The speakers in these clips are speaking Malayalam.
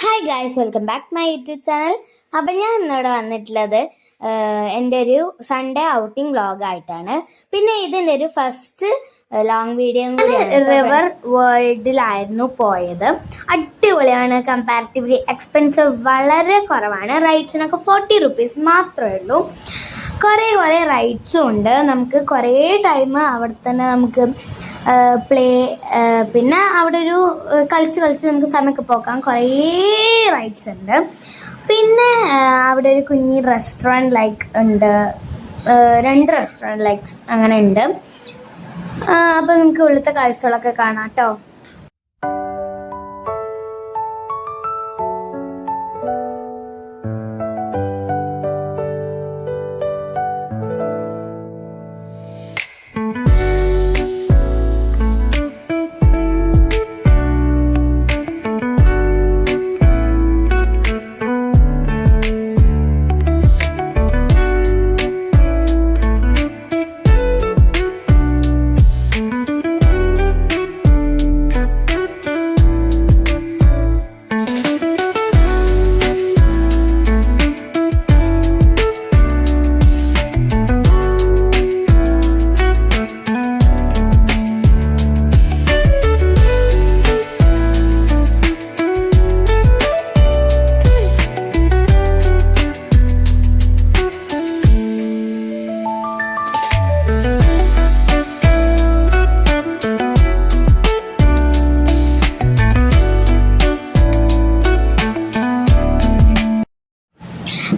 Hi guys, welcome back my YouTube channel. അപ്പം ഞാൻ ഇന്നിവിടെ വന്നിട്ടുള്ളത് എൻ്റെ ഒരു സൺഡേ ഔട്ടിംഗ് വ്ളോഗായിട്ടാണ്. പിന്നെ ഇതിൻ്റെ ഒരു ഫസ്റ്റ് ലോങ് വീഡിയോ റിവർ വേൾഡിലായിരുന്നു പോയത്. അടിപൊളിയാണ്. കമ്പാരിറ്റീവ്ലി എക്സ്പെൻസീവ് വളരെ കുറവാണ്. റൈഡ്സിനൊക്കെ 40 rupees മാത്രമേ ഉള്ളൂ. കുറേ റൈഡ്സും ഉണ്ട്. നമുക്ക് കുറേ ടൈം അവിടെ തന്നെ നമുക്ക് പിന്നെ അവിടെ ഒരു കളിച്ച് നമുക്ക് സമയമൊക്കെ പോക്കാം. കുറേ റൈഡ്സ് ഉണ്ട്. പിന്നെ അവിടെ ഒരു കുഞ്ഞി റെസ്റ്റോറൻറ്റ് ലൈക്ക് ഉണ്ട്, 2 റെസ്റ്റോറൻറ്റ് ലൈക്സ് അങ്ങനെ ഉണ്ട്. അപ്പോൾ നമുക്ക് ഉള്ളിലത്തെ കാഴ്ചകളൊക്കെ കാണാം കേട്ടോ.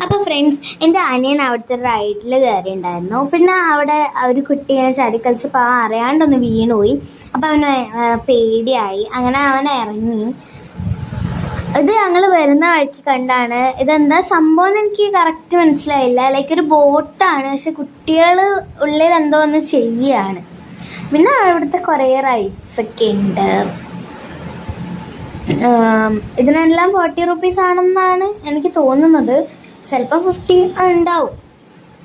അപ്പോൾ ഫ്രണ്ട്സ്, എൻ്റെ അനിയൻ അവിടുത്തെ റൈഡിൽ കയറിയിട്ടുണ്ടായിരുന്നു. പിന്നെ അവിടെ ഒരു കുട്ടി ഇങ്ങനെ ചാടിക്കളിച്ചപ്പോൾ അവൻ അറിയാണ്ടൊന്ന് വീണുപോയി. അപ്പോൾ അവന് പേടിയായി. അങ്ങനെ അവൻ ഇറങ്ങി. ഇത് ഞങ്ങൾ വരുന്ന വഴിക്ക് കണ്ടാണ്. ഇതെന്താ സംഭവം എന്ന് എനിക്ക് കറക്റ്റ് മനസ്സിലായില്ല. ലൈക്ക് ഒരു ബോട്ടാണ്, പക്ഷെ കുട്ടികൾ ഉള്ളിൽ എന്തോ ഒന്ന് ചെയ്യുകയാണ്. പിന്നെ അവിടുത്തെ കുറേ റൈഡ്സൊക്കെ ഉണ്ട്. ഇതിനെല്ലാം 40 rupees ആണെന്നാണ് എനിക്ക് തോന്നുന്നത്. ചിലപ്പോൾ 50 ഉണ്ടാവും.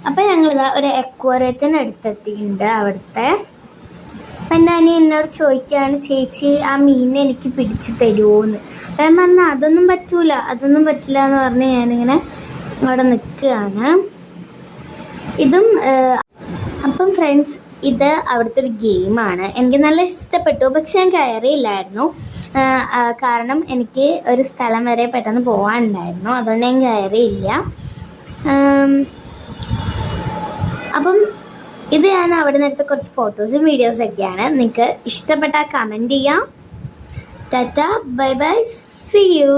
അപ്പം ഞങ്ങളിതാ ഒരു അക്വേറിയത്തിന് അടുത്തെത്തിയിട്ടുണ്ട്. അവിടുത്തെ എൻ്റെ അനിയൻ എന്നോട് ചോദിക്കുകയാണ്, ചേച്ചി ആ മീനിനെ എനിക്ക് പിടിച്ച് തരുമോയെന്ന്. അപ്പം ഞാൻ പറഞ്ഞു അതൊന്നും പറ്റില്ല എന്ന് പറഞ്ഞ് ഞാനിങ്ങനെ അവിടെ നിൽക്കുകയാണ്. അപ്പം ഫ്രണ്ട്സ്, ഇത് അവിടുത്തെ ഒരു ഗെയിമാണ്. എനിക്ക് നല്ല ഇഷ്ടപ്പെട്ടു. പക്ഷെ ഞാൻ കയറിയില്ലായിരുന്നു. കാരണം എനിക്ക് ഒരു സ്ഥലം വരെ പെട്ടെന്ന് പോകാനുണ്ടായിരുന്നു. അതുകൊണ്ട് ഞാൻ കയറിയില്ല. അപ്പം ഇത് ഞാൻ അവിടെ നിന്ന് എടുത്ത കുറച്ച് ഫോട്ടോസും വീഡിയോസൊക്കെയാണ്. നിങ്ങൾക്ക് ഇഷ്ടപ്പെട്ടാൽ കമൻറ്റ് ചെയ്യാം. Tata, bye bye, see U.